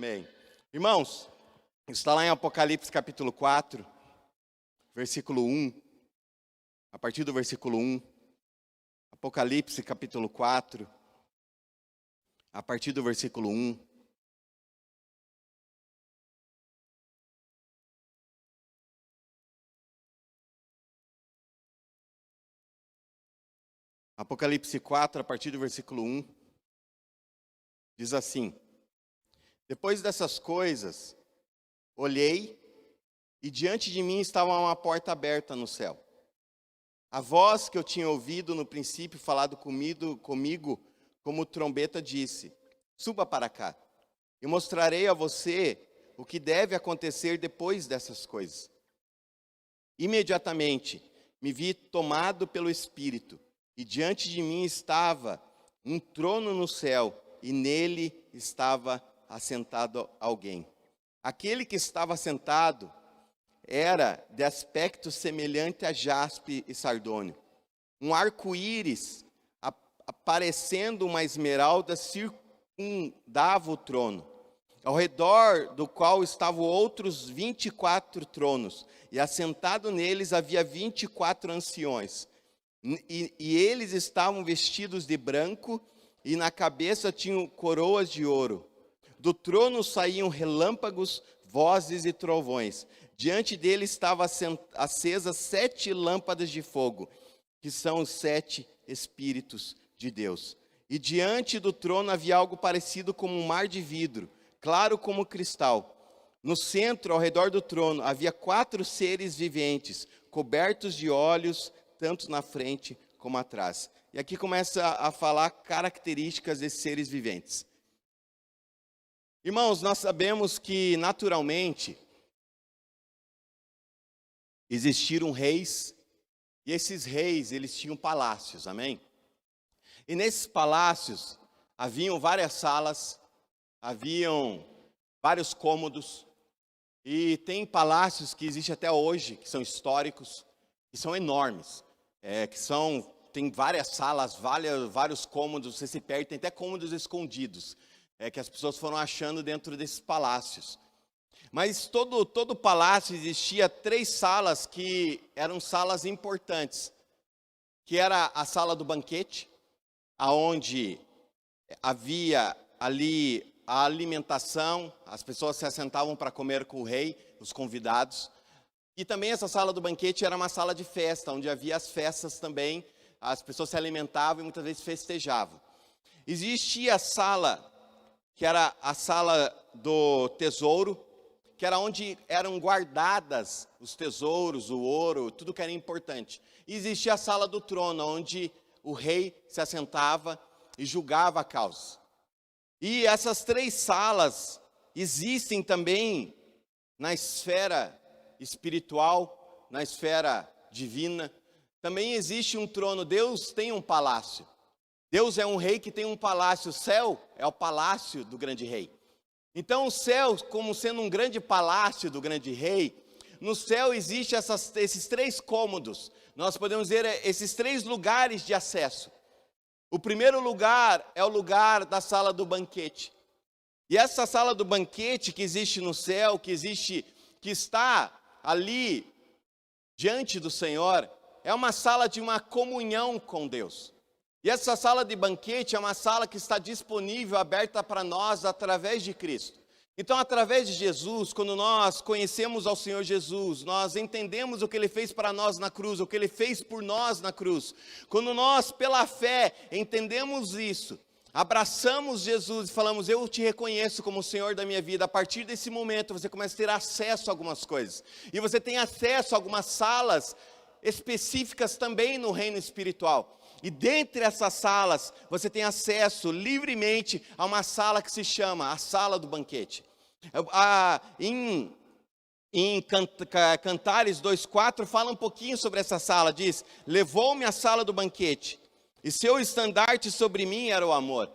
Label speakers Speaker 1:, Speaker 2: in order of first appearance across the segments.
Speaker 1: Amém. Irmãos, está lá em Apocalipse capítulo 4, versículo 1. A partir do versículo 1. Apocalipse capítulo 4, a partir do versículo 1. Apocalipse 4, a partir do versículo 1, diz assim: Depois dessas coisas, olhei, e diante de mim estava uma porta aberta no céu. A voz que eu tinha ouvido no princípio, falado comigo como trombeta, disse: Suba para cá, e mostrarei a você o que deve acontecer depois dessas coisas. Imediatamente me vi tomado pelo Espírito, e diante de mim estava um trono no céu, e nele estava assentado alguém. Aquele que estava sentado era de aspecto semelhante a jaspe e sardônio. Um arco-íris, parecendo uma esmeralda, circundava o trono, ao redor do qual estavam outros 24 tronos, e assentado neles havia 24 anciões. E eles estavam vestidos de branco, e na cabeça tinham coroas de ouro. Do trono saíam relâmpagos, vozes e trovões. Diante dele estavam acesas 7 lâmpadas de fogo, que são os 7 Espíritos de Deus. E diante do trono havia algo parecido como um mar de vidro, claro como cristal. No centro, ao redor do trono, havia 4 seres viventes, cobertos de olhos, tanto na frente como atrás. E aqui começa a falar características desses seres viventes. Irmãos, nós sabemos que naturalmente existiram reis, e esses reis, eles tinham palácios, amém? E nesses palácios haviam várias salas, haviam vários cômodos, e tem palácios que existem até hoje, que são históricos, que são enormes. Tem várias salas, vários cômodos, você se perde, tem até cômodos escondidos, que as pessoas foram achando dentro desses palácios. Mas todo palácio existia 3 salas que eram salas importantes, que era a sala do banquete, aonde havia ali a alimentação, as pessoas se assentavam para comer com o rei, os convidados. E também essa sala do banquete era uma sala de festa, onde havia as festas também, as pessoas se alimentavam e muitas vezes festejavam. Existia a sala, que era a sala do tesouro, que era onde eram guardadas os tesouros, o ouro, tudo que era importante. E existia a sala do trono, onde o rei se assentava e julgava a causa. E essas 3 salas existem também na esfera espiritual, na esfera divina. Também existe um trono. Deus tem um palácio. Deus é um rei que tem um palácio. O céu é o palácio do grande rei. Então o céu, como sendo um grande palácio do grande rei, no céu existem esses 3 cômodos. Nós podemos dizer esses 3 lugares de acesso. O primeiro lugar é o lugar da sala do banquete. E essa sala do banquete que existe no céu, que está ali diante do Senhor, é uma sala de uma comunhão com Deus. E essa sala de banquete é uma sala que está disponível, aberta para nós através de Cristo. Então, através de Jesus, quando nós conhecemos ao Senhor Jesus, nós entendemos o que Ele fez para nós na cruz, o que Ele fez por nós na cruz. Quando nós, pela fé, entendemos isso, abraçamos Jesus e falamos: eu te reconheço como o Senhor da minha vida. A partir desse momento, você começa a ter acesso a algumas coisas. E você tem acesso a algumas salas específicas também no reino espiritual. E dentre essas salas, você tem acesso livremente a uma sala que se chama a sala do banquete. Em Cantares 2:4 fala um pouquinho sobre essa sala, diz: levou-me à sala do banquete, e seu estandarte sobre mim era o amor.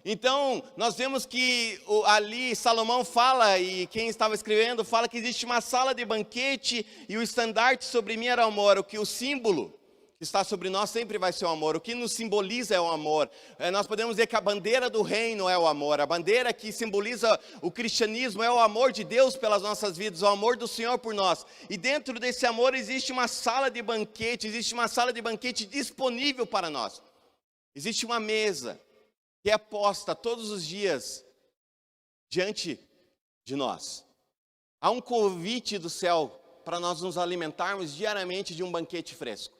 Speaker 1: Então, nós vemos que ali Salomão fala, e quem estava escrevendo fala que existe uma sala de banquete, e o estandarte sobre mim era o amor, o símbolo que está sobre nós sempre vai ser o amor. O que nos simboliza é o amor. Nós podemos dizer que a bandeira do reino é o amor. A bandeira que simboliza o cristianismo é o amor de Deus pelas nossas vidas, o amor do Senhor por nós. E dentro desse amor existe uma sala de banquete, existe uma sala de banquete disponível para nós. Existe uma mesa que é posta todos os dias diante de nós. Há um convite do céu para nós nos alimentarmos diariamente de um banquete fresco.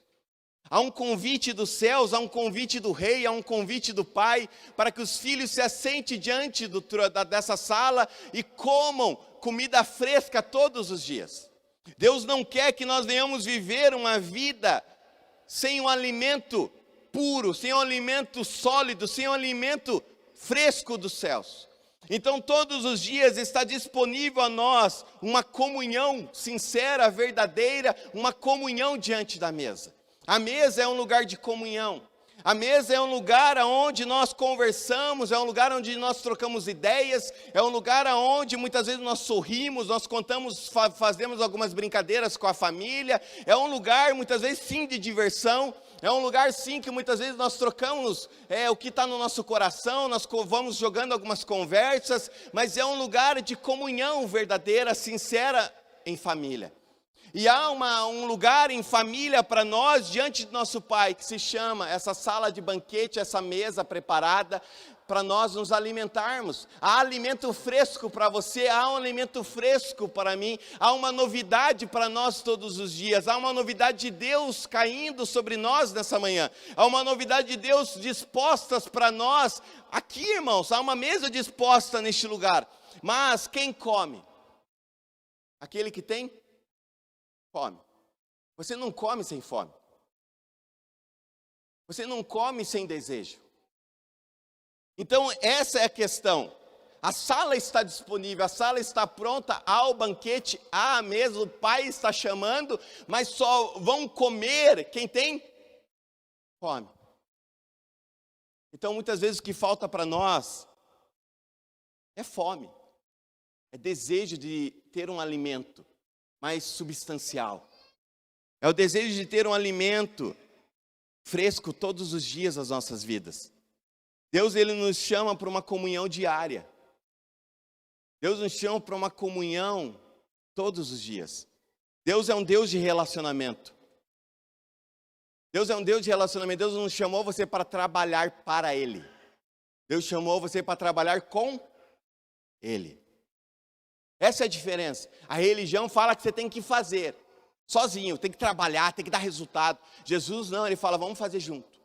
Speaker 1: Há um convite dos céus, há um convite do rei, há um convite do pai, para que os filhos se assentem diante dessa sala e comam comida fresca todos os dias. Deus não quer que nós venhamos viver uma vida sem um alimento puro, sem um alimento sólido, sem um alimento fresco dos céus. Então todos os dias está disponível a nós uma comunhão sincera, verdadeira, uma comunhão diante da mesa. A mesa é um lugar de comunhão. A mesa é um lugar onde nós conversamos, é um lugar onde nós trocamos ideias, é um lugar onde muitas vezes nós sorrimos, nós contamos, fazemos algumas brincadeiras com a família, é um lugar muitas vezes sim de diversão, é um lugar sim que muitas vezes nós trocamos o que está no nosso coração, nós vamos jogando algumas conversas, mas é um lugar de comunhão verdadeira, sincera em família. E há um lugar em família para nós, diante do nosso Pai, que se chama essa sala de banquete, essa mesa preparada, para nós nos alimentarmos. Há alimento fresco para você, há um alimento fresco para mim, há uma novidade para nós todos os dias, há uma novidade de Deus caindo sobre nós nessa manhã, há uma novidade de Deus dispostas para nós, aqui irmãos, há uma mesa disposta neste lugar, mas quem come? Aquele que tem fome. Você não come sem fome. Você não come sem desejo. Então essa é a questão. A sala está disponível, a sala está pronta, há o banquete, há a mesa, o Pai está chamando, mas só vão comer quem tem fome. Então muitas vezes o que falta para nós é fome, é desejo de ter um alimento mais substancial. É o desejo de ter um alimento fresco todos os dias das nossas vidas. Deus, Ele nos chama para uma comunhão diária. Deus nos chama para uma comunhão todos os dias. Deus é um Deus de relacionamento. Deus é um Deus de relacionamento. Deus não chamou você para trabalhar para Ele. Deus chamou você para trabalhar com Ele. Essa é a diferença. A religião fala que você tem que fazer sozinho, tem que trabalhar, tem que dar resultado. Jesus não, Ele fala, vamos fazer junto.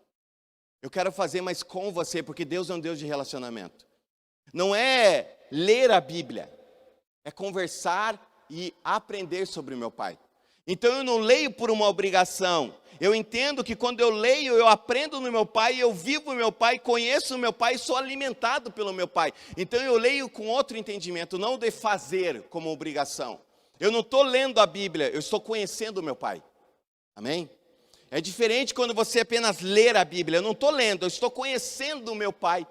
Speaker 1: Eu quero fazer, mas com você, porque Deus é um Deus de relacionamento. Não é ler a Bíblia, é conversar e aprender sobre o meu Pai. Então eu não leio por uma obrigação. Eu entendo que quando eu leio, eu aprendo no meu Pai, eu vivo o meu Pai, conheço o meu Pai, sou alimentado pelo meu Pai. Então eu leio com outro entendimento, não de fazer como obrigação. Eu não estou lendo a Bíblia, eu estou conhecendo o meu Pai. Amém? É diferente quando você apenas ler a Bíblia. Eu não estou lendo, eu estou conhecendo o meu Pai.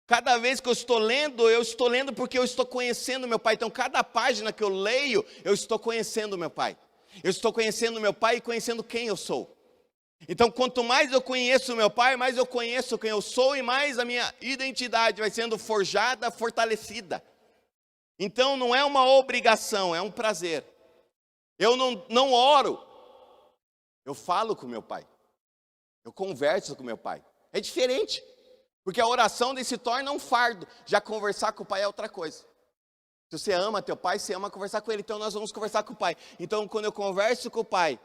Speaker 1: Cada vez que eu estou lendo porque eu estou conhecendo o meu Pai. Então, cada página que eu leio, eu estou conhecendo o meu Pai. Eu estou conhecendo o meu Pai e conhecendo quem eu sou. Então, quanto mais eu conheço o meu Pai, mais eu conheço quem eu sou e mais a minha identidade vai sendo forjada, fortalecida. Então, não é uma obrigação, é um prazer. Eu não oro, eu falo com o meu Pai. Eu converso com o meu Pai. É diferente. Porque a oração se torna um fardo. Já conversar com o Pai é outra coisa. Se você ama teu Pai, você ama conversar com Ele. Então nós vamos conversar com o Pai. Então quando eu converso com o Pai,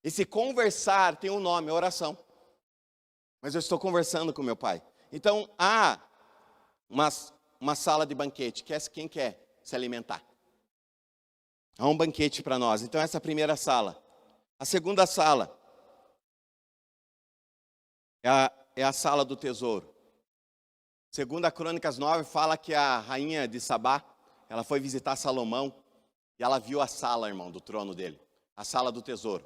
Speaker 1: esse conversar tem um nome, é oração. Mas eu estou conversando com o meu Pai. Então há uma sala de banquete. Quem quer se alimentar? Há um banquete para nós. Então essa é a primeira sala. A segunda sala é a sala do tesouro. Segunda Crônicas 9 fala que a rainha de Sabá, ela foi visitar Salomão e ela viu a sala, irmão, do trono dele. A sala do tesouro.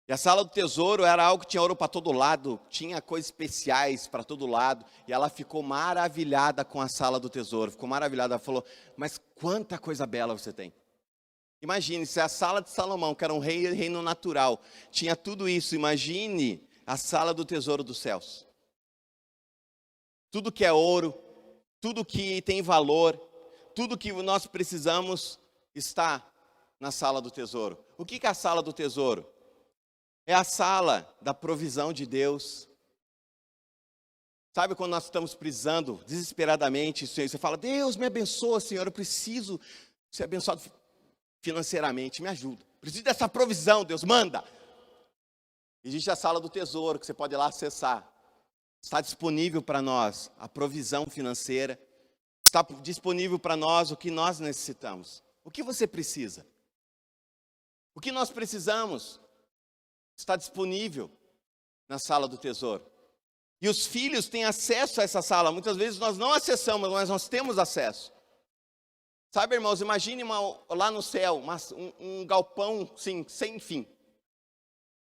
Speaker 1: E a sala do tesouro era algo que tinha ouro para todo lado, tinha coisas especiais para todo lado. E ela ficou maravilhada com a sala do tesouro. Ficou maravilhada, ela falou, mas quanta coisa bela você tem. Imagine, se a sala de Salomão, que era um reino natural, tinha tudo isso, imagine a sala do tesouro dos céus. Tudo que é ouro, tudo que tem valor, tudo que nós precisamos está na sala do tesouro. O que é a sala do tesouro? É a sala da provisão de Deus. Sabe quando nós estamos precisando desesperadamente, você fala, Deus me abençoa, Senhor, eu preciso ser abençoado financeiramente, me ajuda. Preciso dessa provisão, Deus, manda. Existe a sala do tesouro, que você pode ir lá acessar. Está disponível para nós a provisão financeira. Está disponível para nós o que nós necessitamos. O que você precisa? O que nós precisamos está disponível na sala do tesouro. E os filhos têm acesso a essa sala. Muitas vezes nós não acessamos, mas nós temos acesso. Sabe, irmãos, imagine lá no céu, um galpão sim, sem fim.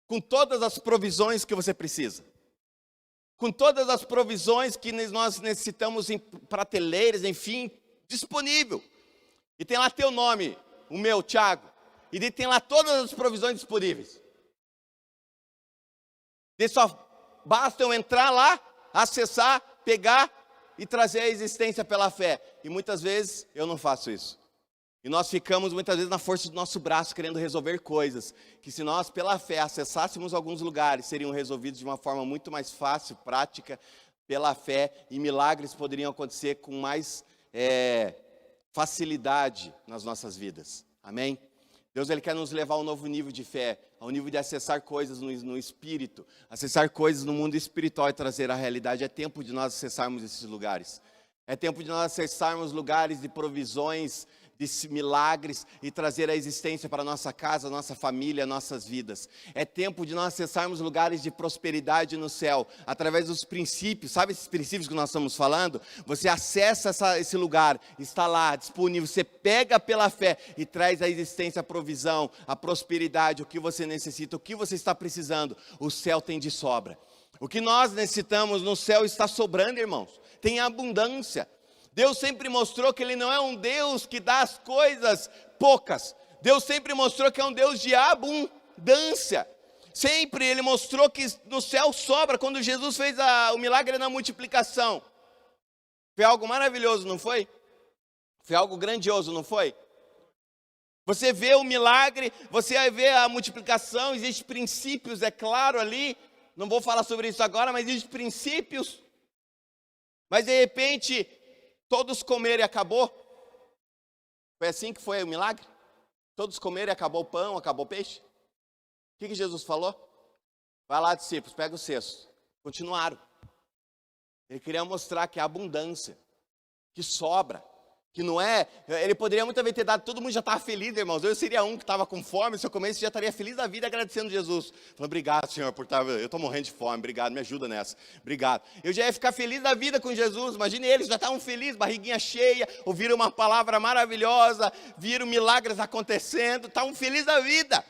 Speaker 1: Com todas as provisões que você precisa. Com todas as provisões que nós necessitamos em prateleiras, enfim, disponível. E tem lá teu nome, o meu, Tiago. E tem lá todas as provisões disponíveis. E só basta eu entrar lá, acessar, pegar e trazer a existência pela fé. E muitas vezes eu não faço isso. E nós ficamos muitas vezes na força do nosso braço querendo resolver coisas que se nós pela fé acessássemos alguns lugares, seriam resolvidos de uma forma muito mais fácil, prática, pela fé, e milagres poderiam acontecer com mais facilidade nas nossas vidas. Amém? Deus, Ele quer nos levar a um novo nível de fé, ao nível de acessar coisas no espírito, acessar coisas no mundo espiritual e trazer a realidade. É tempo de nós acessarmos esses lugares. É tempo de nós acessarmos lugares de provisões, de milagres e trazer a existência para a nossa casa, nossa família, nossas vidas. É tempo de nós acessarmos lugares de prosperidade no céu, através dos princípios. Sabe esses princípios que nós estamos falando? Você acessa esse lugar, está lá, disponível. Você pega pela fé e traz a existência, a provisão, a prosperidade, o que você necessita, o que você está precisando. O céu tem de sobra. O que nós necessitamos no céu está sobrando, irmãos. Tem abundância. Deus sempre mostrou que Ele não é um Deus que dá as coisas poucas. Deus sempre mostrou que é um Deus de abundância. Sempre Ele mostrou que no céu sobra. Quando Jesus fez o milagre na multiplicação, foi algo maravilhoso, não foi? Foi algo grandioso, não foi? Você vê o milagre, você vê a multiplicação, existem princípios, é claro ali. Não vou falar sobre isso agora, mas existem princípios. Mas de repente todos comeram e acabou. Foi assim que foi o milagre? Todos comeram e acabou o pão, acabou o peixe? O que Jesus falou? Vai lá, discípulos, pega o cesto. Continuaram. Ele queria mostrar que há abundância, que sobra, que não é... Ele poderia muitas vezes ter dado, todo mundo já estava feliz, irmãos. Eu seria um que estava com fome, se eu comesse, já estaria feliz da vida, agradecendo Jesus. Falando, obrigado, Senhor, por estar... Eu estou morrendo de fome, obrigado, me ajuda nessa. Obrigado. Eu já ia ficar feliz da vida com Jesus. Imagine eles, já estavam felizes, barriguinha cheia, ouviram uma palavra maravilhosa, viram milagres acontecendo, estavam felizes da vida.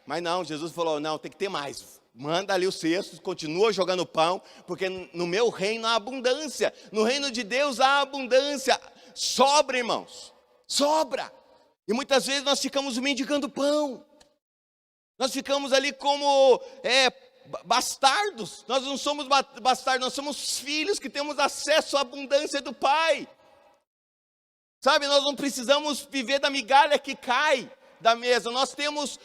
Speaker 1: Mas não, Jesus falou, não, tem que ter mais. Manda ali o cesto, continua jogando pão, porque no meu reino há abundância. No reino de Deus há abundância. Sobra, irmãos, sobra. E muitas vezes nós ficamos mendigando pão. Nós ficamos ali como bastardos. Nós não somos bastardos, nós somos filhos que temos acesso à abundância do Pai. Sabe, nós não precisamos viver da migalha que cai da mesa. Nós temos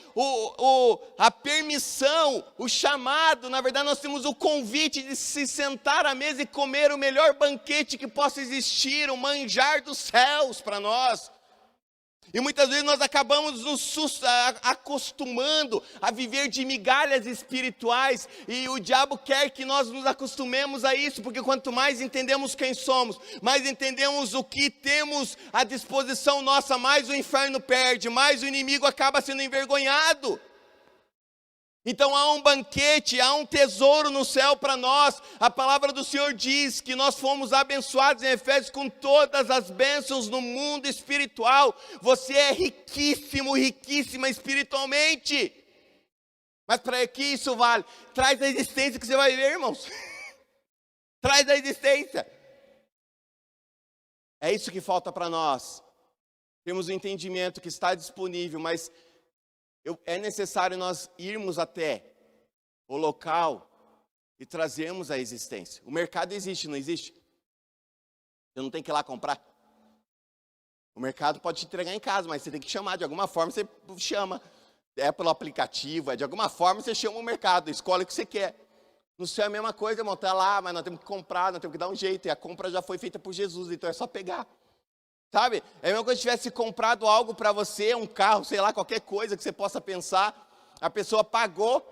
Speaker 1: a permissão, o chamado, na verdade nós temos o convite de se sentar à mesa e comer o melhor banquete que possa existir, o manjar dos céus para nós. E muitas vezes nós acabamos nos acostumando a viver de migalhas espirituais, e o diabo quer que nós nos acostumemos a isso, porque quanto mais entendemos quem somos, mais entendemos o que temos à disposição nossa, mais o inferno perde, mais o inimigo acaba sendo envergonhado. Então há um banquete, há um tesouro no céu para nós. A palavra do Senhor diz que nós fomos abençoados em Efésios com todas as bênçãos no mundo espiritual. Você é riquíssimo, riquíssima espiritualmente. Mas para que isso vale? Traz a existência que você vai ver, irmãos. Traz a existência. É isso que falta para nós. temos o entendimento que está disponível, mas é necessário nós irmos até o local e trazermos a existência. O mercado existe, não existe? Você não tem que ir lá comprar. O mercado pode te entregar em casa, mas você tem que chamar, de alguma forma você chama. É pelo aplicativo, de alguma forma você chama o mercado, escolhe o que você quer. No céu é a mesma coisa, irmão, está lá, mas nós temos que comprar, nós temos que dar um jeito, e a compra já foi feita por Jesus, então é só pegar. Sabe? É a mesma coisa se tivesse comprado algo para você, um carro, sei lá, qualquer coisa que você possa pensar, a pessoa pagou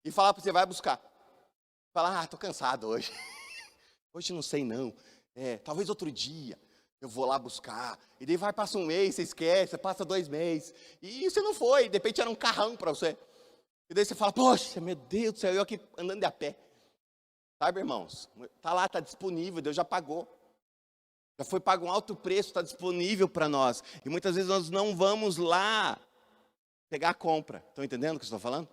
Speaker 1: e fala para você, vai buscar. Fala, estou cansado hoje. Hoje não sei não, talvez outro dia eu vou lá buscar. E daí passa um mês, você esquece, passa 2 meses. E você não foi, de repente era um carrão para você. E daí você fala, poxa, meu Deus do céu, eu aqui andando de a pé. Sabe, irmãos? Está lá, está disponível, Deus já pagou. Já foi pago um alto preço, está disponível para nós. E muitas vezes nós não vamos lá pegar a compra. Estão entendendo o que eu estou falando?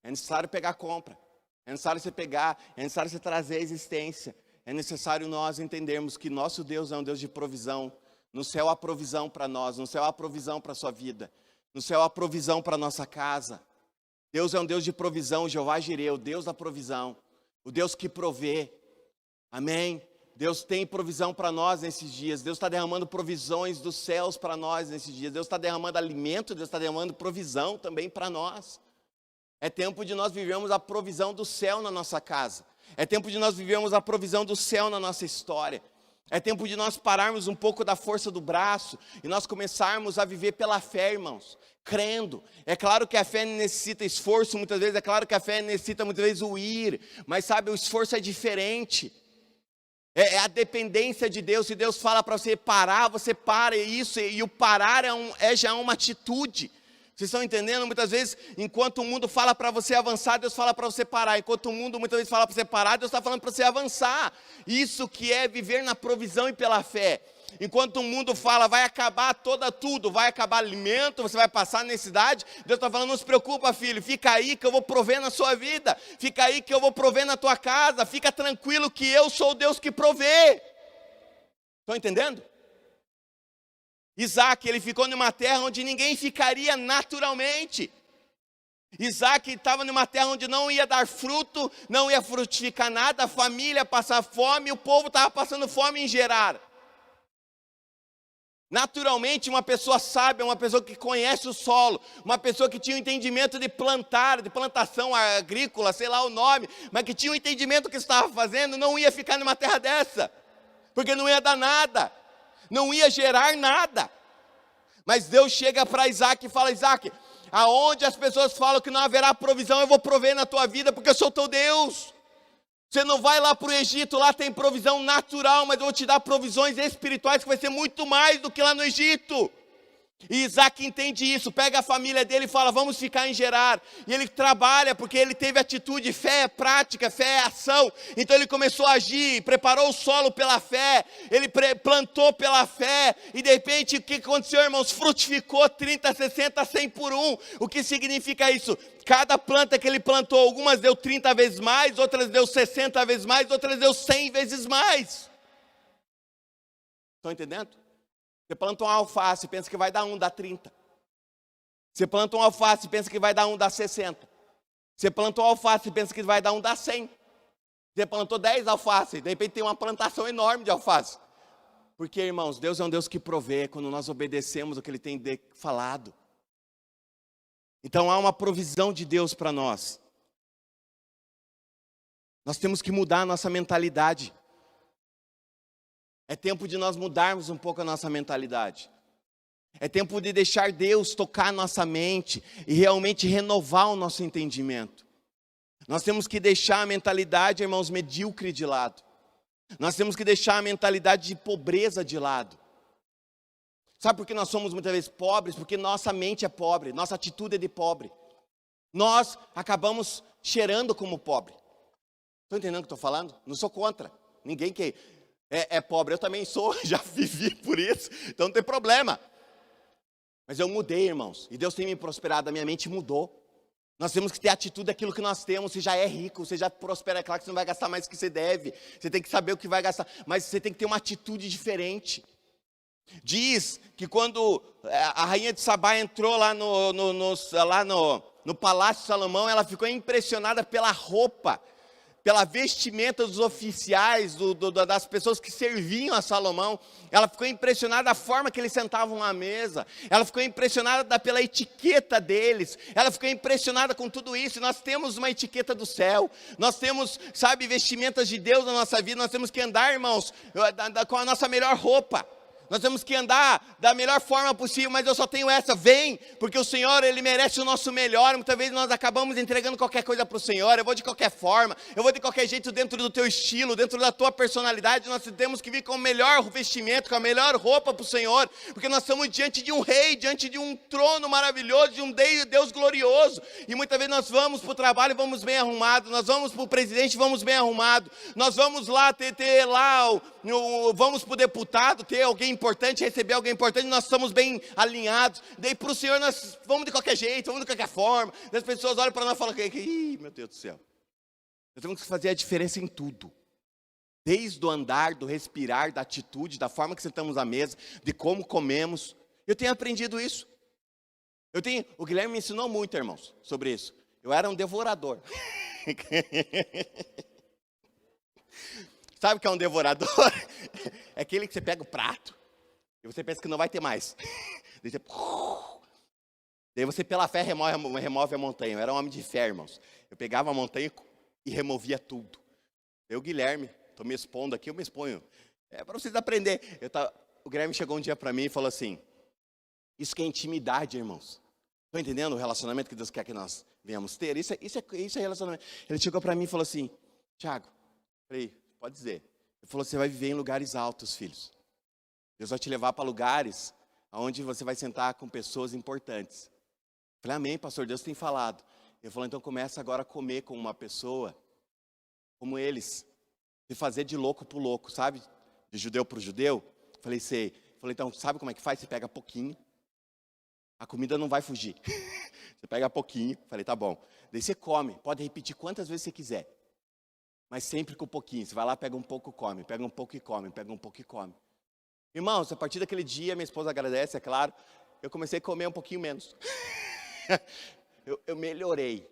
Speaker 1: É necessário pegar a compra. É necessário você pegar, é necessário você trazer a existência. É necessário nós entendermos que nosso Deus é um Deus de provisão. No céu há provisão para nós, no céu há provisão para a sua vida. No céu há provisão para a nossa casa. Deus é um Deus de provisão, Jeová Jireh, o Deus da provisão. O Deus que provê. Amém? Deus tem provisão para nós nesses dias. Deus está derramando provisões dos céus para nós nesses dias. Deus está derramando alimento, Deus está derramando provisão também para nós. É tempo de nós vivermos a provisão do céu na nossa casa. É tempo de nós vivermos a provisão do céu na nossa história. É tempo de nós pararmos um pouco da força do braço e nós começarmos a viver pela fé, irmãos, crendo. É claro que a fé necessita esforço muitas vezes, é claro que a fé necessita muitas vezes o ir, mas sabe, o esforço é diferente. É a dependência de Deus. Se Deus fala para você parar, você para, e o parar já é uma atitude. Vocês estão entendendo? Muitas vezes, enquanto o mundo fala para você avançar, Deus fala para você parar. Enquanto o mundo muitas vezes fala para você parar, Deus está falando para você avançar. Isso que é viver na provisão e pela fé. Enquanto o mundo fala, vai acabar tudo, vai acabar alimento, você vai passar necessidade, Deus está falando, não se preocupa, filho, fica aí que eu vou prover na sua vida, fica aí que eu vou prover na tua casa, fica tranquilo que eu sou o Deus que provê. Estão entendendo? Isaac, ele ficou numa terra onde ninguém ficaria naturalmente. Isaac estava numa terra onde não ia dar fruto, não ia frutificar nada, a família ia passar fome, o povo estava passando fome em Gerar. Naturalmente, uma pessoa sábia, uma pessoa que conhece o solo, uma pessoa que tinha o entendimento de plantar, de plantação agrícola, sei lá o nome, mas que tinha o entendimento do que estava fazendo, não ia ficar numa terra dessa, porque não ia dar nada, não ia gerar nada. Mas Deus chega para Isaac e fala, Isaac, aonde as pessoas falam que não haverá provisão, eu vou prover na tua vida, porque eu sou teu Deus. Você não vai lá para o Egito, lá tem provisão natural, mas eu vou te dar provisões espirituais que vai ser muito mais do que lá no Egito. E Isaac entende isso, pega a família dele e fala, vamos ficar em Gerar. E ele trabalha, porque ele teve atitude, fé é prática, fé é ação. Então ele começou a agir, preparou o solo pela fé, ele plantou pela fé. E de repente, o que aconteceu, irmãos? Frutificou 30, 60, 100 por 1. O que significa isso? Cada planta que ele plantou, algumas deu 30 vezes mais, outras deu 60 vezes mais, outras deu 100 vezes mais. Estão entendendo? Você planta uma alface, pensa que vai dar dá 30. Você planta uma alface, pensa que vai dar dá 60. Você plantou uma alface, pensa que vai dar dá 100. Você plantou 10 alfaces, de repente tem uma plantação enorme de alface. Porque, irmãos, Deus é um Deus que provê quando nós obedecemos o que Ele tem falado. Então há uma provisão de Deus para nós. Nós temos que mudar a nossa mentalidade. É tempo de nós mudarmos um pouco a nossa mentalidade. É tempo de deixar Deus tocar a nossa mente e realmente renovar o nosso entendimento. Nós temos que deixar a mentalidade, irmãos, medíocre de lado. Nós temos que deixar a mentalidade de pobreza de lado. Sabe por que nós somos muitas vezes pobres? Porque nossa mente é pobre, nossa atitude é de pobre. Nós acabamos cheirando como pobre. Estão entendendo o que eu estou falando? Não sou contra. Ninguém que é pobre, eu também sou, já vivi por isso, então não tem problema. Mas eu mudei, irmãos, e Deus tem me prosperado, a minha mente mudou. Nós temos que ter atitude daquilo que nós temos. Você já é rico, você já prospera, é claro que você não vai gastar mais do que você deve. Você tem que saber o que vai gastar, mas você tem que ter uma atitude diferente. Diz que quando a rainha de Sabá entrou lá no Palácio de Salomão, ela ficou impressionada pela roupa, pela vestimenta dos oficiais, das pessoas que serviam a Salomão. Ela ficou impressionada da forma que eles sentavam à mesa. Ela ficou impressionada pela etiqueta deles. Ela ficou impressionada com tudo isso. E nós temos uma etiqueta do céu. Nós temos, sabe, vestimentas de Deus na nossa vida. Nós temos que andar, irmãos, com a nossa melhor roupa. Nós temos que andar da melhor forma possível, mas eu só tenho essa, vem, porque o Senhor, Ele merece o nosso melhor. Muitas vezes nós acabamos entregando qualquer coisa para o Senhor. Eu vou de qualquer forma, eu vou de qualquer jeito, dentro do teu estilo, dentro da tua personalidade. Nós temos que vir com o melhor vestimento, com a melhor roupa para o Senhor, porque nós estamos diante de um rei, diante de um trono maravilhoso, de um Deus glorioso. E muitas vezes nós vamos para o trabalho e vamos bem arrumados, nós vamos para o presidente e vamos bem arrumados, nós vamos lá ter lá, vamos para o deputado, ter alguém importante, receber alguém importante, nós estamos bem alinhados. Daí para o Senhor nós vamos de qualquer jeito, vamos de qualquer forma. As pessoas olham para nós e falam, ih, meu Deus do céu. Nós temos que fazer a diferença em tudo. Desde o andar, do respirar, da atitude, da forma que sentamos à mesa, de como comemos. Eu tenho aprendido isso. O Guilherme me ensinou muito, irmãos, sobre isso. Eu era um devorador. Sabe o que é um devorador? É aquele que você pega o prato e você pensa que não vai ter mais. Daí você pela fé remove a montanha. Eu era um homem de fé, irmãos. Eu pegava a montanha e removia tudo. Eu, Guilherme, estou me expondo aqui, eu me exponho. É para vocês aprenderem. O Guilherme chegou um dia para mim e falou assim, isso que é intimidade, irmãos. Estão entendendo o relacionamento que Deus quer que nós venhamos ter? Isso é relacionamento. Ele chegou para mim e falou assim, Tiago, falei, pode dizer. Ele falou, você vai viver em lugares altos, filhos. Deus vai te levar para lugares onde você vai sentar com pessoas importantes. Eu falei, amém, pastor, Deus tem falado. Ele falou, então começa agora a comer com uma pessoa como eles. De fazer de louco para o louco, sabe? De judeu para o judeu. Eu falei, sei. Eu falei, então, sabe como é que faz? Você pega pouquinho. A comida não vai fugir. Você pega pouquinho. Eu falei, tá bom. Daí você come. Pode repetir quantas vezes você quiser. Mas sempre com pouquinho. Você vai lá, pega um pouco, come. Pega um pouco e come. Pega um pouco e come. Irmãos, a partir daquele dia, minha esposa agradece, é claro. Eu comecei a comer um pouquinho menos. eu melhorei.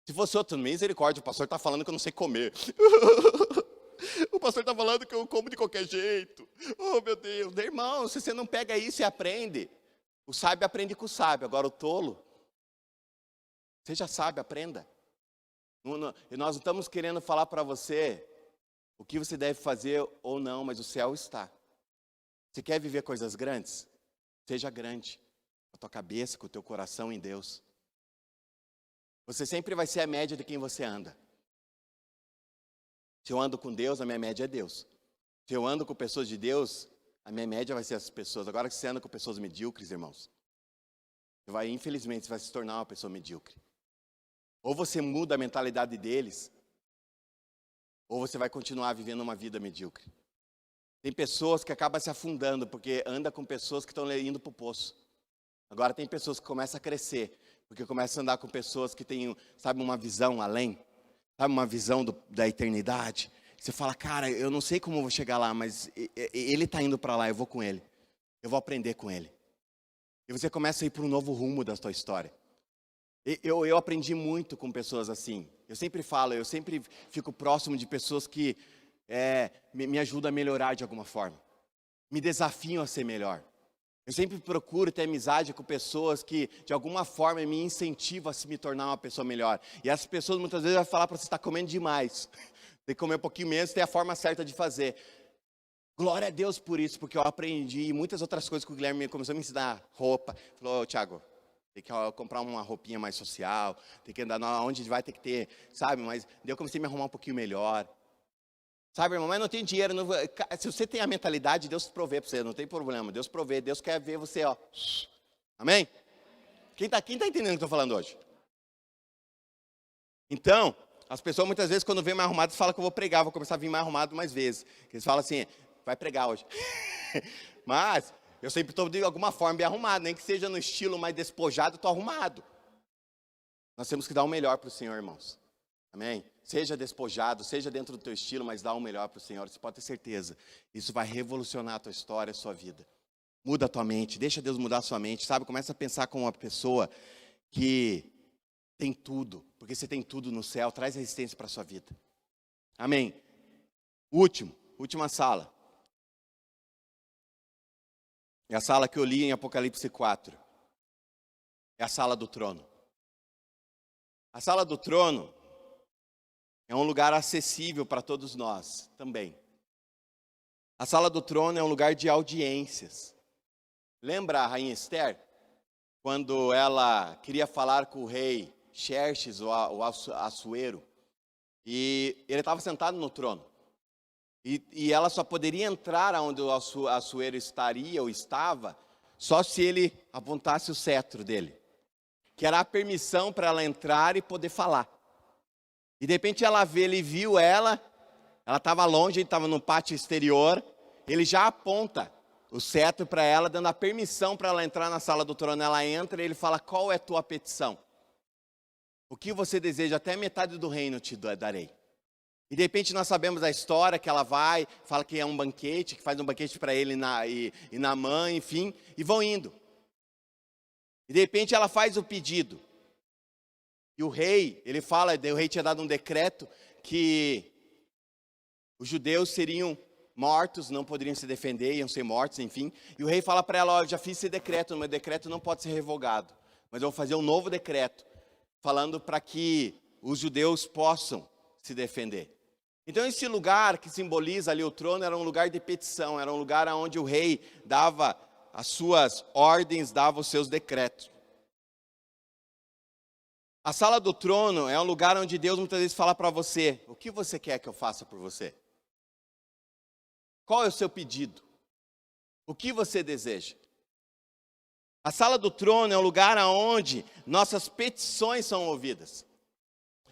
Speaker 1: Se fosse outro, misericórdia, o pastor está falando que eu não sei comer. O pastor está falando que eu como de qualquer jeito. Oh, meu Deus. Irmão, se você não pega isso e aprende. O sábio aprende com o sábio. Agora o tolo, seja sábio, aprenda. E nós não estamos querendo falar para você o que você deve fazer ou não, mas o céu está. Você quer viver coisas grandes? Seja grande. Com a tua cabeça, com o teu coração em Deus. Você sempre vai ser a média de quem você anda. Se eu ando com Deus, a minha média é Deus. Se eu ando com pessoas de Deus, a minha média vai ser as pessoas. Agora que você anda com pessoas medíocres, irmãos, infelizmente, você vai se tornar uma pessoa medíocre. Ou você muda a mentalidade deles, ou você vai continuar vivendo uma vida medíocre. Tem pessoas que acabam se afundando, porque anda com pessoas que estão indo para o poço. Agora tem pessoas que começam a crescer, porque começam a andar com pessoas que têm, sabe, uma visão além. Sabe, uma visão da eternidade. Você fala, cara, eu não sei como eu vou chegar lá, mas ele está indo para lá, eu vou com ele. Eu vou aprender com ele. E você começa a ir para um novo rumo da sua história. Eu aprendi muito com pessoas assim. Eu sempre falo, eu sempre fico próximo de pessoas que me ajudam a melhorar de alguma forma. Me desafiam a ser melhor. Eu sempre procuro ter amizade com pessoas que, de alguma forma, me incentivam a se me tornar uma pessoa melhor. E essas pessoas, muitas vezes, vão falar para você, está comendo demais. Tem que comer um pouquinho menos, tem a forma certa de fazer. Glória a Deus por isso, porque eu aprendi e muitas outras coisas que o Guilherme começou a me ensinar. Roupa. Falou, Tiago, tem que comprar uma roupinha mais social, tem que andar onde vai ter que ter, sabe? Mas daí eu comecei a me arrumar um pouquinho melhor. Sabe, irmão, mas não tem dinheiro. Se você tem a mentalidade, Deus provê para você, não tem problema. Deus provê, Deus quer ver você, ó. Amém? Quem tá entendendo o que eu estou falando hoje? Então, as pessoas muitas vezes, quando vêm mais arrumadas, falam que eu vou pregar, vou começar a vir mais arrumado mais vezes. Eles falam assim, vai pregar hoje. Mas, eu sempre estou de alguma forma bem arrumado, nem que seja no estilo mais despojado, estou arrumado. Nós temos que dar o melhor para o Senhor, irmãos. Amém? Seja despojado, seja dentro do teu estilo, mas dá o melhor para o Senhor. Você pode ter certeza. Isso vai revolucionar a tua história, a sua vida. Muda a tua mente, deixa Deus mudar a sua mente, sabe? Começa a pensar como uma pessoa que tem tudo, porque você tem tudo no céu, traz resistência para a sua vida. Amém. Última sala. É a sala que eu li em Apocalipse 4. É a sala do trono. A sala do trono é um lugar acessível para todos nós também. A sala do trono é um lugar de audiências. Lembra a rainha Esther? Quando ela queria falar com o rei Xerxes, o Assuero, e ele estava sentado no trono. E ela só poderia entrar onde o Assuero estaria ou estava, só se ele apontasse o cetro dele, que era a permissão para ela entrar e poder falar. E de repente ele viu ela estava longe, ele estava no pátio exterior, ele já aponta o cetro para ela, dando a permissão para ela entrar na sala do trono. Ela entra e ele fala: qual é a tua petição? O que você deseja, até metade do reino te darei. E de repente nós sabemos a história, que ela vai, fala que é um banquete, que faz um banquete para ele e na mãe, enfim, e vão indo. E de repente ela faz o pedido. E o rei, o rei tinha dado um decreto que os judeus seriam mortos, não poderiam se defender, iam ser mortos, enfim. E o rei fala para ela: eu já fiz esse decreto, o meu decreto não pode ser revogado, mas eu vou fazer um novo decreto, falando para que os judeus possam se defender. Então esse lugar que simboliza ali o trono era um lugar de petição, era um lugar onde o rei dava as suas ordens, dava os seus decretos. A sala do trono é um lugar onde Deus muitas vezes fala para você: o que você quer que eu faça por você? Qual é o seu pedido? O que você deseja? A sala do trono é um lugar onde nossas petições são ouvidas.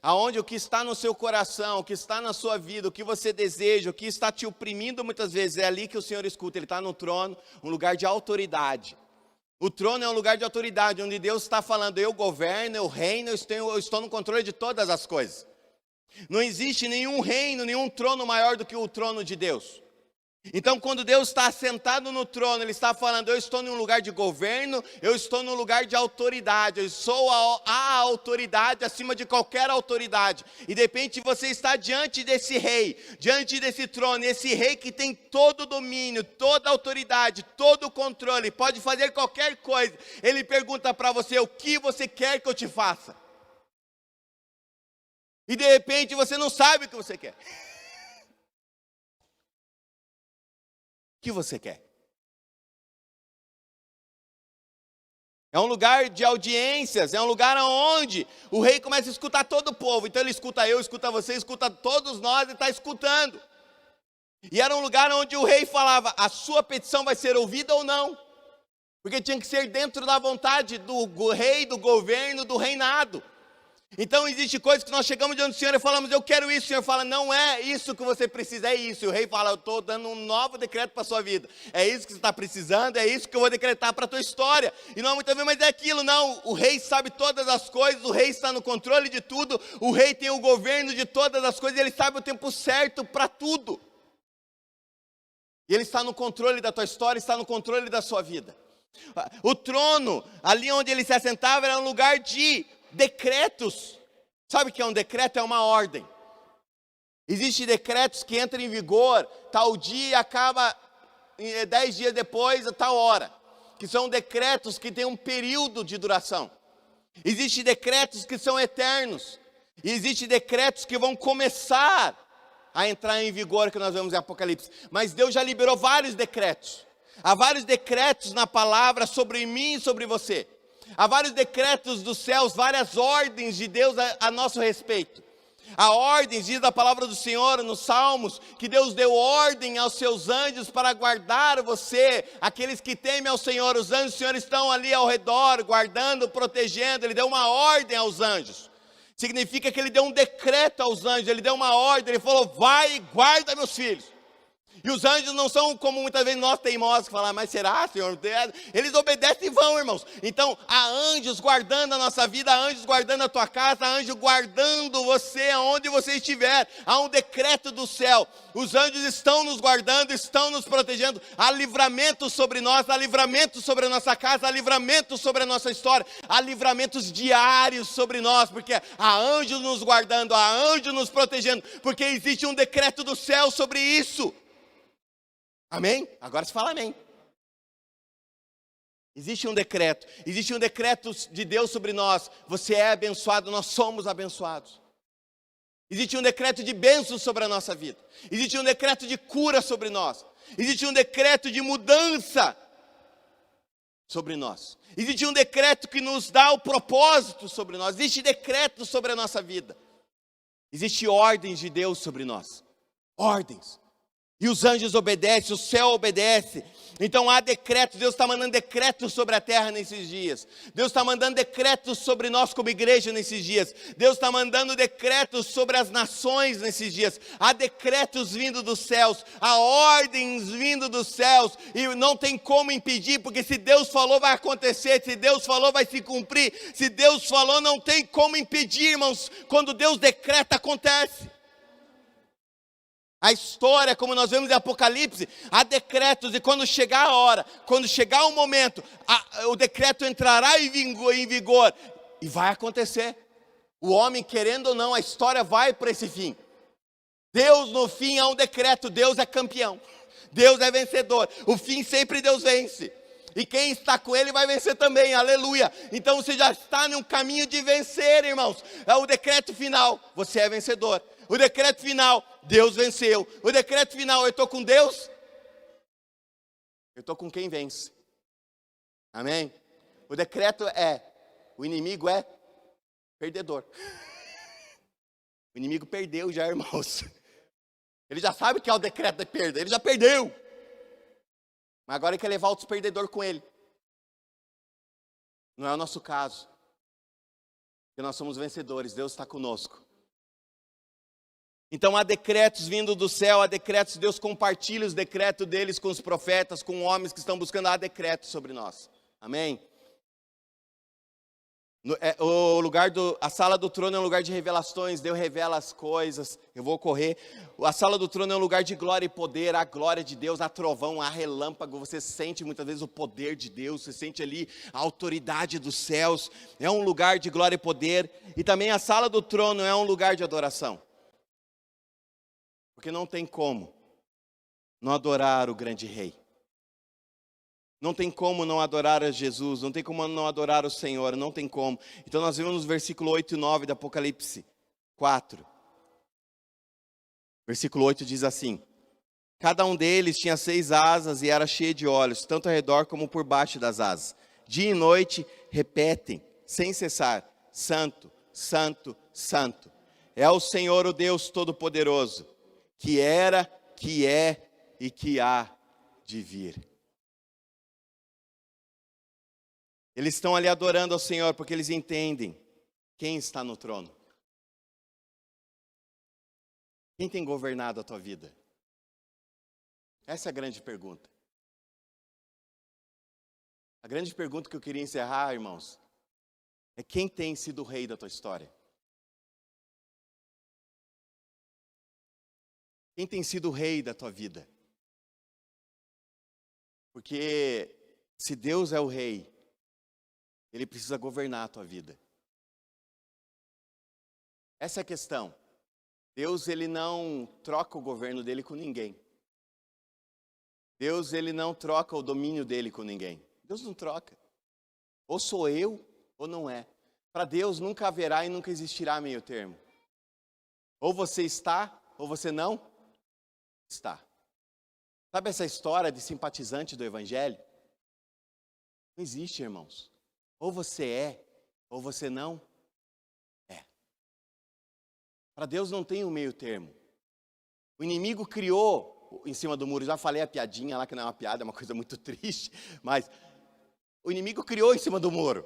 Speaker 1: Aonde o que está no seu coração, o que está na sua vida, o que você deseja, o que está te oprimindo muitas vezes, é ali que o Senhor escuta. Ele está no trono, um lugar de autoridade. O trono é um lugar de autoridade, onde Deus está falando: eu governo, eu reino, eu estou no controle de todas as coisas. Não existe nenhum reino, nenhum trono maior do que o trono de Deus. Então, quando Deus está sentado no trono, Ele está falando: eu estou em um lugar de governo, eu estou num lugar de autoridade, eu sou a autoridade acima de qualquer autoridade. E de repente você está diante desse rei, diante desse trono, esse rei que tem todo o domínio, toda a autoridade, todo o controle, pode fazer qualquer coisa. Ele pergunta para você: o que você quer que eu te faça? E de repente você não sabe o que você quer. O que você quer? É um lugar de audiências, é um lugar onde o rei começa a escutar todo o povo. Então ele escuta eu, escuta você, escuta todos nós, ele está escutando. E era um lugar onde o rei falava: a sua petição vai ser ouvida ou não? Porque tinha que ser dentro da vontade do rei, do governo, do reinado. Então existe coisas que nós chegamos diante do Senhor e falamos: eu quero isso. O Senhor fala: não é isso que você precisa, é isso. E o rei fala: eu estou dando um novo decreto para a sua vida. É isso que você está precisando, é isso que eu vou decretar para a tua história. E não muitas vezes, mas é aquilo. Não, o rei sabe todas as coisas, o rei está no controle de tudo, o rei tem o governo de todas as coisas, ele sabe o tempo certo para tudo. E ele está no controle da tua história, está no controle da sua vida. O trono, ali onde ele se assentava, era um lugar de decretos. Sabe o que é um decreto? É uma ordem. Existem decretos que entram em vigor tal dia e acaba 10 dias depois, a tal hora. Que são decretos que têm um período de duração. Existem decretos que são eternos. E existem decretos que vão começar a entrar em vigor, que nós vemos em Apocalipse. Mas Deus já liberou vários decretos. Há vários decretos na palavra sobre mim e sobre você. Há vários decretos dos céus, várias ordens de Deus a nosso respeito. Há ordens, diz a palavra do Senhor nos Salmos, que Deus deu ordem aos seus anjos para guardar você, aqueles que temem ao Senhor. Os anjos do Senhor estão ali ao redor, guardando, protegendo. Ele deu uma ordem aos anjos. Significa que ele deu um decreto aos anjos, ele deu uma ordem, ele falou: vai e guarda meus filhos. E os anjos não são como muitas vezes nós teimosos, que falam, mas será, Senhor? Eles obedecem e vão, irmãos. Então, há anjos guardando a nossa vida, há anjos guardando a tua casa, há anjos guardando você, aonde você estiver. Há um decreto do céu. Os anjos estão nos guardando, estão nos protegendo. Há livramento sobre nós, há livramento sobre a nossa casa, há livramento sobre a nossa história. Há livramentos diários sobre nós, porque há anjos nos guardando, há anjos nos protegendo, porque existe um decreto do céu sobre isso. Amém? Agora se fala amém. Existe um decreto de Deus sobre nós. Você é abençoado, nós somos abençoados. Existe um decreto de bênção sobre a nossa vida. Existe um decreto de cura sobre nós. Existe um decreto de mudança sobre nós. Existe um decreto que nos dá o propósito sobre nós. Existe decreto sobre a nossa vida. Existe ordens de Deus sobre nós. Ordens. E os anjos obedecem, o céu obedece. Então há decretos, Deus está mandando decretos sobre a terra nesses dias. Deus está mandando decretos sobre nós como igreja nesses dias. Deus está mandando decretos sobre as nações nesses dias. Há decretos vindo dos céus, há ordens vindo dos céus. E não tem como impedir, porque se Deus falou vai acontecer, se Deus falou vai se cumprir. Se Deus falou não tem como impedir, irmãos. Quando Deus decreta, acontece. A história, como nós vemos em Apocalipse, há decretos, e quando chegar a hora, quando chegar o momento, o decreto entrará em vigor, e vai acontecer. O homem, querendo ou não, a história vai para esse fim. Deus, no fim, há um decreto, Deus é campeão, Deus é vencedor, o fim sempre Deus vence. E quem está com Ele vai vencer também, aleluia. Então você já está num caminho de vencer, irmãos. É o decreto final, você é vencedor. O decreto final, Deus venceu. O decreto final, eu estou com Deus? Eu estou com quem vence. Amém? O decreto o inimigo é perdedor. O inimigo perdeu já, irmãos. Ele já sabe que é o decreto de perda, ele já perdeu. Mas agora ele quer levar outros perdedores com ele. Não é o nosso caso. Porque nós somos vencedores, Deus está conosco. Então há decretos vindo do céu, há decretos, Deus compartilha os decretos deles com os profetas, com homens que estão buscando, há decretos sobre nós. Amém? A sala do trono é um lugar de revelações, Deus revela as coisas, eu vou correr. A sala do trono é um lugar de glória e poder, há glória de Deus, há trovão, há relâmpago, você sente muitas vezes o poder de Deus, você sente ali a autoridade dos céus, é um lugar de glória e poder. E também a sala do trono é um lugar de adoração. Porque não tem como não adorar o grande rei. Não tem como não adorar a Jesus, não tem como não adorar o Senhor, não tem como. Então nós vemos nos versículo 8 e 9 de Apocalipse 4. Versículo 8 diz assim: cada um deles tinha 6 asas e era cheio de olhos, tanto ao redor como por baixo das asas. Dia e noite repetem, sem cessar: Santo, Santo, Santo. É o Senhor, o Deus Todo-Poderoso, que era, que é e que há de vir. Eles estão ali adorando ao Senhor porque eles entendem quem está no trono. Quem tem governado a tua vida? Essa é a grande pergunta. A grande pergunta que eu queria encerrar, irmãos, é quem tem sido o rei da tua história? Quem tem sido o rei da tua vida? Porque se Deus é o rei, Ele precisa governar a tua vida. Essa é a questão. Deus, Ele não troca o governo dEle com ninguém. Deus, Ele não troca o domínio dEle com ninguém. Deus não troca. Ou sou eu, ou não é. Para Deus nunca haverá e nunca existirá meio termo. Ou você está, ou você não está. Sabe essa história de simpatizante do Evangelho? Não existe, irmãos. Ou você é, ou você não é. Para Deus não tem um meio termo. O inimigo criou em cima do muro, já falei a piadinha lá, que não é uma piada, é uma coisa muito triste, mas o inimigo criou em cima do muro.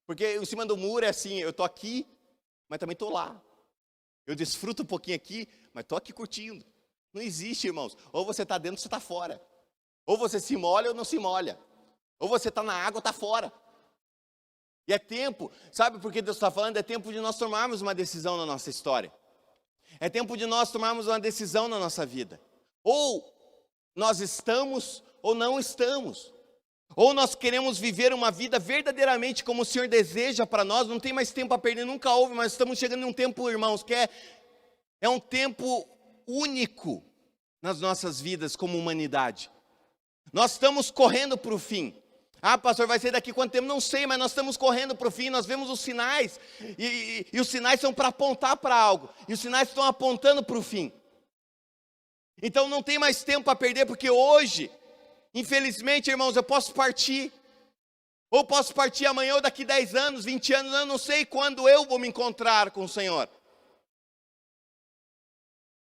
Speaker 1: Porque em cima do muro é assim, eu estou aqui, mas também estou lá. Eu desfruto um pouquinho aqui, mas estou aqui curtindo. Não existe, irmãos. Ou você está dentro ou você está fora. Ou você se molha ou não se molha. Ou você está na água ou está fora. E é tempo, sabe por que Deus está falando? É tempo de nós tomarmos uma decisão na nossa história. É tempo de nós tomarmos uma decisão na nossa vida. Ou nós estamos ou não estamos. Ou nós queremos viver uma vida verdadeiramente como o Senhor deseja para nós. Não tem mais tempo a perder, nunca houve, mas estamos chegando em um tempo, irmãos, que é um tempo único nas nossas vidas como humanidade. Nós estamos correndo para o fim. Ah, pastor, vai ser daqui quanto tempo? Não sei, mas nós estamos correndo para o fim, nós vemos os sinais, e os sinais são para apontar para algo, e os sinais estão apontando para o fim. Então não tem mais tempo a perder, porque hoje, infelizmente, irmãos, eu posso partir, ou posso partir amanhã, ou daqui 10 anos, 20 anos, eu não sei quando eu vou me encontrar com o Senhor.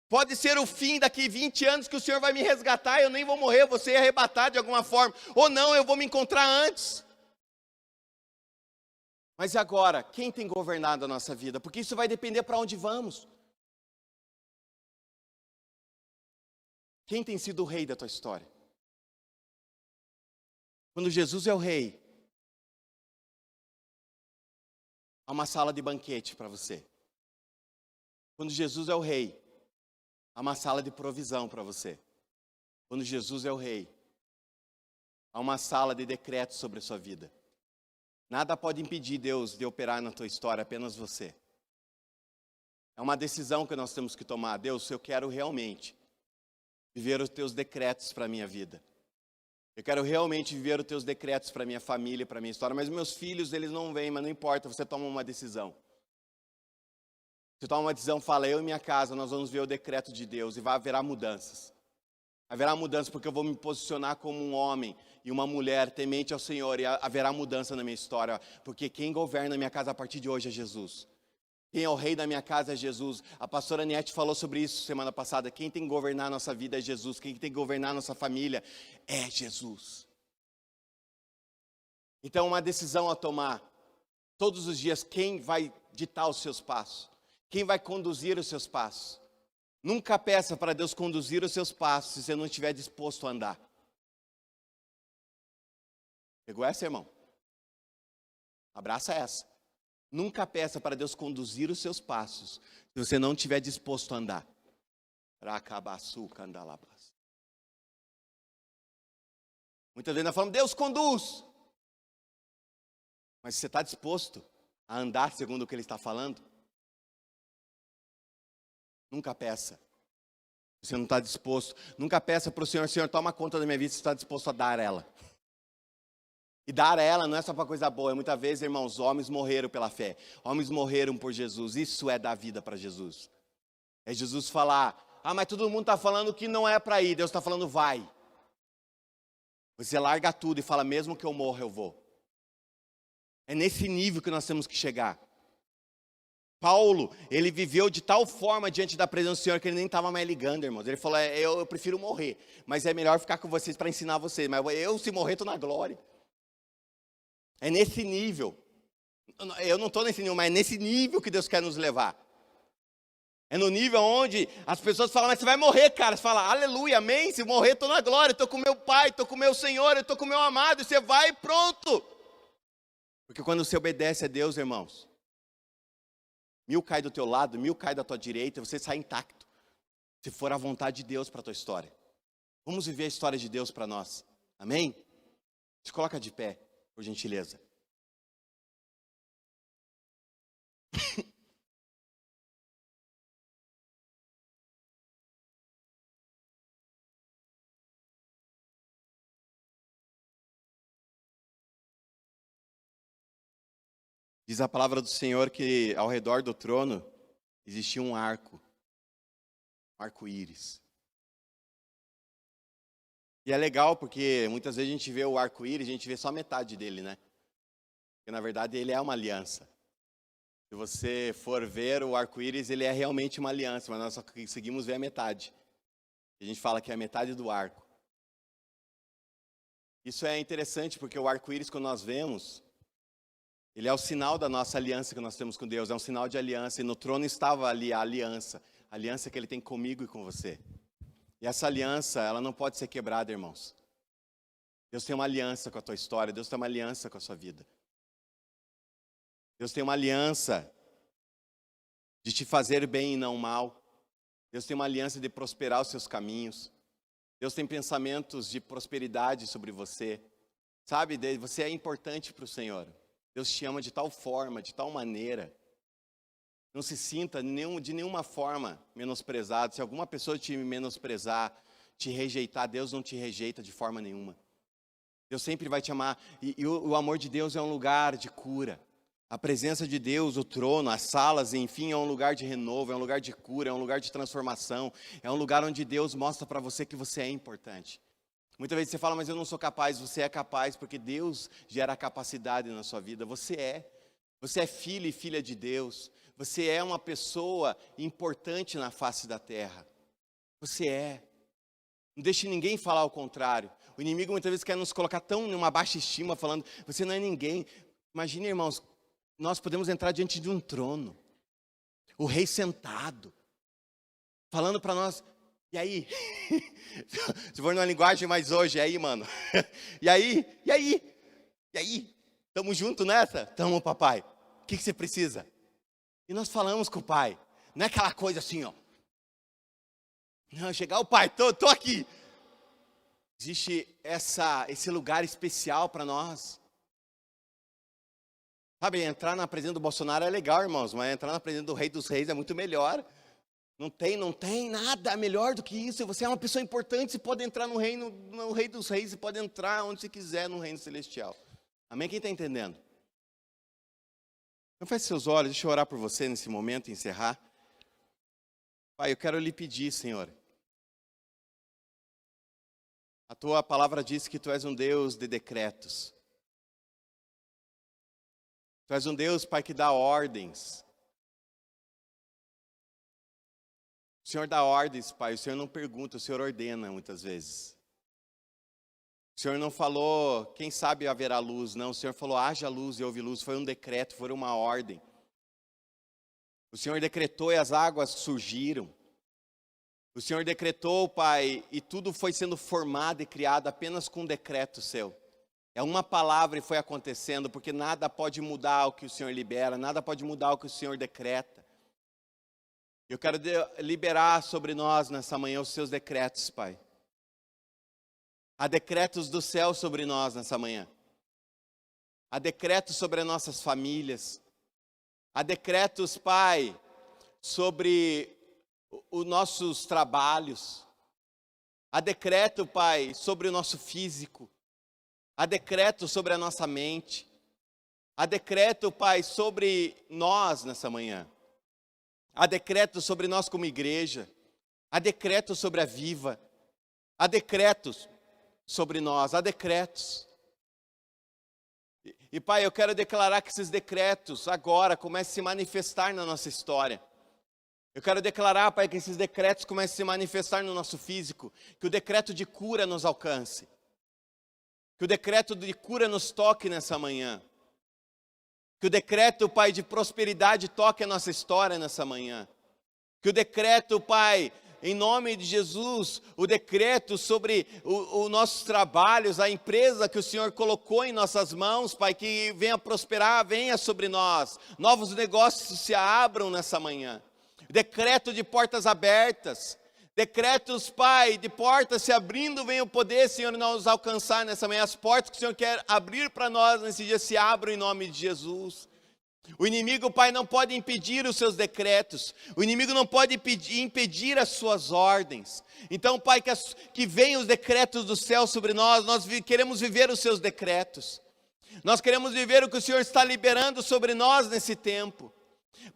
Speaker 1: Pode ser o fim daqui 20 anos que o Senhor vai me resgatar, eu nem vou morrer, eu vou ser arrebatado de alguma forma. Ou não, eu vou me encontrar antes. Mas e agora, quem tem governado a nossa vida? Porque isso vai depender para onde vamos. Quem tem sido o rei da tua história? Quando Jesus é o rei, há uma sala de banquete para você. Quando Jesus é o rei, há uma sala de provisão para você. Quando Jesus é o rei, há uma sala de decretos sobre a sua vida. Nada pode impedir Deus de operar na tua história, apenas você. É uma decisão que nós temos que tomar. Deus, eu quero realmente viver os teus decretos para a minha vida. Eu quero realmente viver os teus decretos para a minha família, para a minha história. Mas meus filhos, eles não vêm, mas não importa, você toma uma decisão. Você toma uma decisão, fala, eu e minha casa, nós vamos ver o decreto de Deus e haverá mudanças. Haverá mudanças porque eu vou me posicionar como um homem e uma mulher temente ao Senhor e haverá mudança na minha história. Porque quem governa a minha casa a partir de hoje é Jesus. Quem é o rei da minha casa é Jesus. A pastora Aniette falou sobre isso semana passada. Quem tem que governar a nossa vida é Jesus. Quem tem que governar a nossa família é Jesus. Então, uma decisão a tomar. Todos os dias, quem vai ditar os seus passos? Quem vai conduzir os seus passos? Nunca peça para Deus conduzir os seus passos se você não estiver disposto a andar. Pegou essa, irmão? Abraça essa. Nunca peça para Deus conduzir os seus passos se você não estiver disposto a andar. Muitas vezes nós falamos, Deus conduz. Mas você está disposto a andar segundo o que Ele está falando? Nunca peça. Você não está disposto. Nunca peça para o Senhor, Senhor, toma conta da minha vida, você está disposto a dar ela. E dar a ela não é só para coisa boa. Muitas vezes, irmãos, homens morreram pela fé. Homens morreram por Jesus. Isso é dar vida para Jesus. É Jesus falar, mas todo mundo está falando que não é para ir. Deus está falando, vai. Você larga tudo e fala, mesmo que eu morra, eu vou. É nesse nível que nós temos que chegar. Paulo, ele viveu de tal forma diante da presença do Senhor que ele nem estava mais ligando, irmãos. Ele falou, eu prefiro morrer, mas é melhor ficar com vocês para ensinar vocês. Mas eu, se morrer, estou na glória. É nesse nível. Eu não estou nesse nível, mas é nesse nível que Deus quer nos levar. É no nível onde as pessoas falam, mas você vai morrer, cara. Você fala, aleluia, amém. Se morrer, estou na glória, estou com meu Pai, estou com meu Senhor, estou com meu amado. E você vai e pronto. Porque quando você obedece a Deus, irmãos, 1000 cai do teu lado, 1000 cai da tua direita, você sai intacto. Se for a vontade de Deus para a tua história. Vamos viver a história de Deus para nós. Amém? Se coloca de pé, por gentileza. Diz a palavra do Senhor que ao redor do trono existia um arco-íris. E é legal porque muitas vezes a gente vê o arco-íris, a gente vê só metade dele, né? Porque na verdade ele é uma aliança. Se você for ver o arco-íris, ele é realmente uma aliança, mas nós só conseguimos ver a metade. A gente fala que é a metade do arco. Isso é interessante porque o arco-íris, quando nós vemos, ele é o sinal da nossa aliança que nós temos com Deus, é um sinal de aliança. E no trono estava ali a aliança que Ele tem comigo e com você. E essa aliança, ela não pode ser quebrada, irmãos. Deus tem uma aliança com a tua história, Deus tem uma aliança com a sua vida. Deus tem uma aliança de te fazer bem e não mal. Deus tem uma aliança de prosperar os seus caminhos. Deus tem pensamentos de prosperidade sobre você. Sabe, você é importante para o Senhor. Deus te ama de tal forma, de tal maneira. Não se sinta de nenhuma forma menosprezado. Se alguma pessoa te menosprezar, te rejeitar, Deus não te rejeita de forma nenhuma. Deus sempre vai te amar. E o amor de Deus é um lugar de cura. A presença de Deus, o trono, as salas, enfim, é um lugar de renovo, é um lugar de cura, é um lugar de transformação. É um lugar onde Deus mostra para você que você é importante. Muitas vezes você fala, mas eu não sou capaz. Você é capaz porque Deus gera capacidade na sua vida. Você é. Você é filho e filha de Deus. Você é uma pessoa importante na face da terra. Você é. Não deixe ninguém falar o contrário. O inimigo muitas vezes quer nos colocar tão numa baixa estima, falando, você não é ninguém. Imagine, irmãos, nós podemos entrar diante de um trono. O rei sentado. Falando para nós, e aí? Se for numa linguagem mais hoje, e aí, mano? E aí? E aí? E aí? Tamo junto nessa? Tamo, papai. O que você precisa? E nós falamos com o pai. Não é aquela coisa assim, ó. Não, chegar o pai, tô aqui. Existe esse lugar especial para nós. Sabe, entrar na presença do Bolsonaro é legal, irmãos, mas entrar na presença do Rei dos Reis é muito melhor. Não tem nada melhor do que isso. Você é uma pessoa importante, você pode entrar no Rei dos Reis, você pode entrar onde você quiser no reino celestial. Amém? Quem está entendendo? Então feche seus olhos, deixa eu orar por você nesse momento e encerrar. Pai, eu quero lhe pedir, Senhor. A tua palavra diz que tu és um Deus de decretos. Tu és um Deus, Pai, que dá ordens. O Senhor dá ordens, Pai, o Senhor não pergunta, o Senhor ordena muitas vezes. O Senhor não falou, quem sabe haverá luz, não. O Senhor falou, haja luz e houve luz. Foi um decreto, foi uma ordem. O Senhor decretou e as águas surgiram. O Senhor decretou, Pai, e tudo foi sendo formado e criado apenas com um decreto seu. É uma palavra e foi acontecendo, porque nada pode mudar o que o Senhor libera, nada pode mudar o que o Senhor decreta. Eu quero liberar sobre nós nessa manhã os seus decretos, Pai. Há decretos do céu sobre nós nessa manhã. Há decretos sobre as nossas famílias. Há decretos, Pai, sobre os nossos trabalhos. Há decreto, Pai, sobre o nosso físico. Há decreto sobre a nossa mente. Há decreto, Pai, sobre nós nessa manhã. Há decreto sobre nós como igreja. Há decreto sobre a Viva. Há decretos sobre nós. Há decretos. E Pai, eu quero declarar que esses decretos agora comecem a se manifestar na nossa história. Eu quero declarar, Pai, que esses decretos comecem a se manifestar no nosso físico. Que o decreto de cura nos alcance. Que o decreto de cura nos toque nessa manhã. Que o decreto, Pai, de prosperidade toque a nossa história nessa manhã. Que o decreto, Pai, em nome de Jesus, o decreto sobre os nossos trabalhos, a empresa que o Senhor colocou em nossas mãos, Pai, que venha prosperar, venha sobre nós. Novos negócios se abram nessa manhã. Decreto de portas abertas. Decretos, Pai, de portas se abrindo, venha o poder, Senhor, nos alcançar nessa manhã. As portas que o Senhor quer abrir para nós nesse dia se abram em nome de Jesus. O inimigo, Pai, não pode impedir os seus decretos. O inimigo não pode impedir as suas ordens. Então, Pai, que venham os decretos do céu sobre nós. Nós queremos viver os seus decretos. Nós queremos viver o que o Senhor está liberando sobre nós nesse tempo.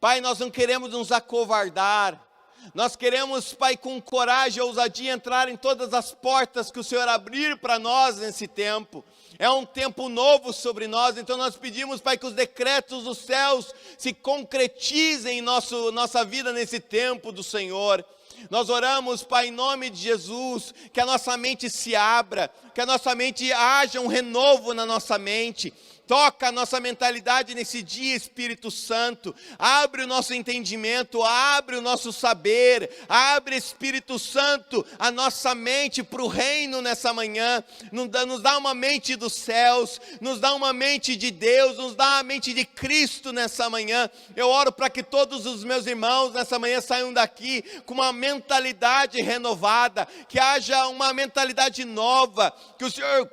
Speaker 1: Pai, nós não queremos nos acovardar. Nós queremos, Pai, com coragem e ousadia entrar em todas as portas que o Senhor abrir para nós nesse tempo. É um tempo novo sobre nós, então nós pedimos, Pai, que os decretos dos céus se concretizem em nossa vida nesse tempo do Senhor. Nós oramos, Pai, em nome de Jesus, que a nossa mente se abra, que a nossa mente haja um renovo na nossa mente, Toca a nossa mentalidade nesse dia, Espírito Santo. Abre o nosso entendimento, abre o nosso saber, abre, Espírito Santo, a nossa mente para o reino nessa manhã. Nos dá uma mente dos céus, nos dá uma mente de Deus, nos dá uma mente de Cristo nessa manhã. Eu oro para que todos os meus irmãos nessa manhã saiam daqui com uma mentalidade renovada, que haja uma mentalidade nova, que o Senhor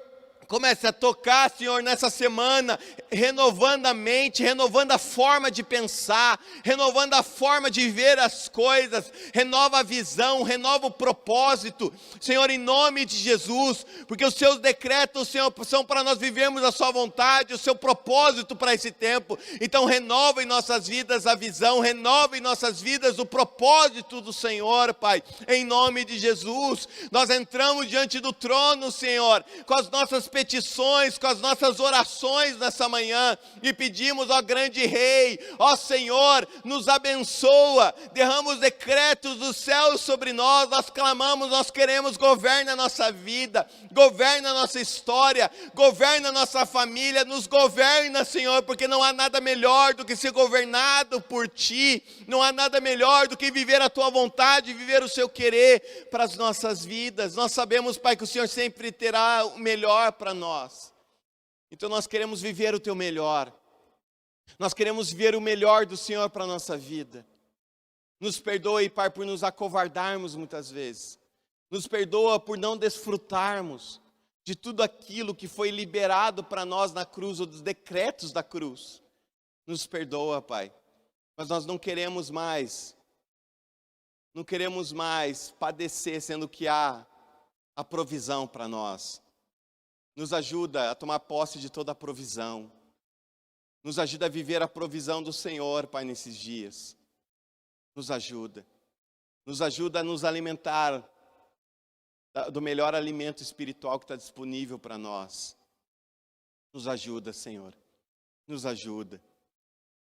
Speaker 1: comece a tocar, Senhor, nessa semana, renovando a mente, renovando a forma de pensar, renovando a forma de ver as coisas, renova a visão, renova o propósito, Senhor, em nome de Jesus, porque os seus decretos, Senhor, são para nós vivermos a sua vontade, o seu propósito para esse tempo. Então renova em nossas vidas a visão, renova em nossas vidas o propósito do Senhor, Pai, em nome de Jesus. Nós entramos diante do trono, Senhor, com as nossas petições, com as nossas orações nessa manhã, e pedimos, ó grande Rei, ó Senhor, nos abençoa, derrama os decretos dos céus sobre nós. Nós clamamos, nós queremos, governa a nossa vida, governa a nossa história, governa a nossa família, nos governa, Senhor, porque não há nada melhor do que ser governado por Ti, não há nada melhor do que viver a Tua vontade, viver o Seu querer para as nossas vidas. Nós sabemos, Pai, que o Senhor sempre terá o melhor para nós, então nós queremos viver o Teu melhor, nós queremos ver o melhor do Senhor para a nossa vida. Nos perdoe, Pai, por nos acovardarmos muitas vezes, nos perdoa por não desfrutarmos de tudo aquilo que foi liberado para nós na cruz, ou dos decretos da cruz. Nos perdoa, Pai, mas nós não queremos mais padecer, sendo que há a provisão para nós. Nos ajuda a tomar posse de toda a provisão. Nos ajuda a viver a provisão do Senhor, Pai, nesses dias. Nos ajuda a nos alimentar do melhor alimento espiritual que está disponível para nós. Nos ajuda, Senhor, nos ajuda.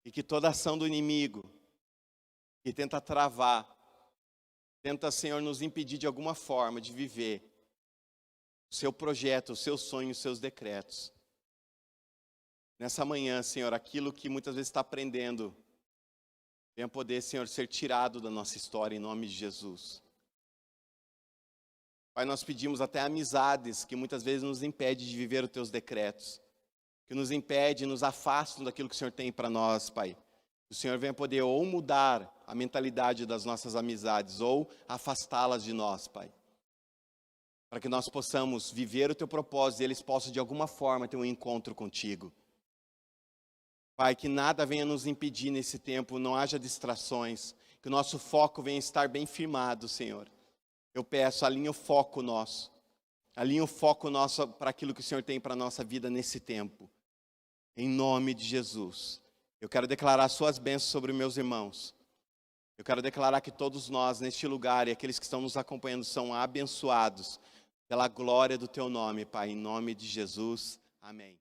Speaker 1: E que toda ação do inimigo que tenta travar, tenta, Senhor, nos impedir de alguma forma de viver o Seu projeto, o Seu sonho, os Seus decretos. Nessa manhã, Senhor, aquilo que muitas vezes está aprendendo, venha poder, Senhor, ser tirado da nossa história, em nome de Jesus. Pai, nós pedimos até amizades que muitas vezes nos impedem de viver os Teus decretos, que nos impedem, nos afastam daquilo que o Senhor tem para nós, Pai. O Senhor venha poder ou mudar a mentalidade das nossas amizades, ou afastá-las de nós, Pai, para que nós possamos viver o Teu propósito e eles possam de alguma forma ter um encontro contigo. Pai, que nada venha nos impedir nesse tempo, não haja distrações, que o nosso foco venha estar bem firmado, Senhor. Eu peço, alinha o foco nosso para aquilo que o Senhor tem para a nossa vida nesse tempo. Em nome de Jesus. Eu quero declarar Suas bênçãos sobre meus irmãos. Eu quero declarar que todos nós neste lugar e aqueles que estão nos acompanhando são abençoados pela glória do Teu nome, Pai, em nome de Jesus. Amém.